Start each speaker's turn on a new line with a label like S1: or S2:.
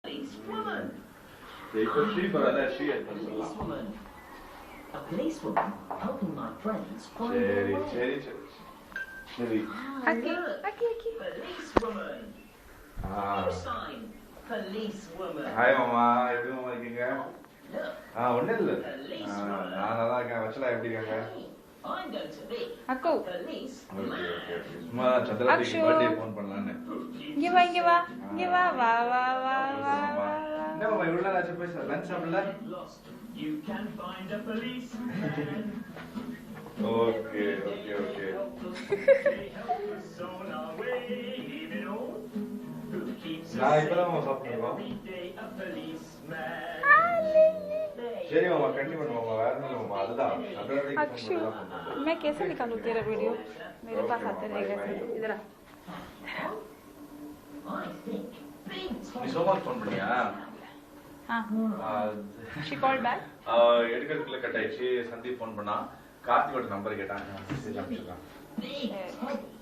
S1: Policewoman.
S2: Policewoman. A policewoman helping my friends find their way.
S1: Policewoman. No sign. Policewoman.
S3: Hi mama, எப்படி மாமா இருக்கீங்க? ஒண்ணு இல்ல.
S1: Policewoman.
S3: நான் நல்லா இருக்கேன். வச்சலா எப்படி இருக்காங்க?
S1: I'm going to be
S4: Akku.
S1: policeman.
S3: Okay. சும்மா சந்திரனுக்கு பர்த்டே ஃபோன் பண்ணலாம்னு.
S4: இங்க வா. வா.
S3: என்ன மாமா இவ்வளவு நேரம் ஆச்சு போய் லஞ்ச் சாப்பிடல?
S1: Lost. You can find a policeman.
S3: Okay.
S1: They help us on our way, even all who keeps us
S3: நான் இப்பதான்
S1: safe
S3: சாப்பிட்டுருக்கோம்.
S1: every day. A policeman.
S3: சரி மாமா கண்டிப்பா மாமா வேற என்ன மாமா அதுதான் சந்திரனுக்கு
S4: अक्षु मैं कैसे निकालूं तेरा वीडियो मेरे पास आते रहेगा इधर आ
S1: I think big
S3: நீ சோமாக்கு ஃபோன் பண்ணியா?
S4: हां she called back
S3: எடுக்கிறதுக்குள்ள கட் ஆயிடுச்சு. சந்தீப் ஃபோன் பண்ணா கார்த்திகோட நம்பர் கேட்டாங்க. மெசேஜ் அனுப்பிச்சிருக்கான்.
S1: big Teddy.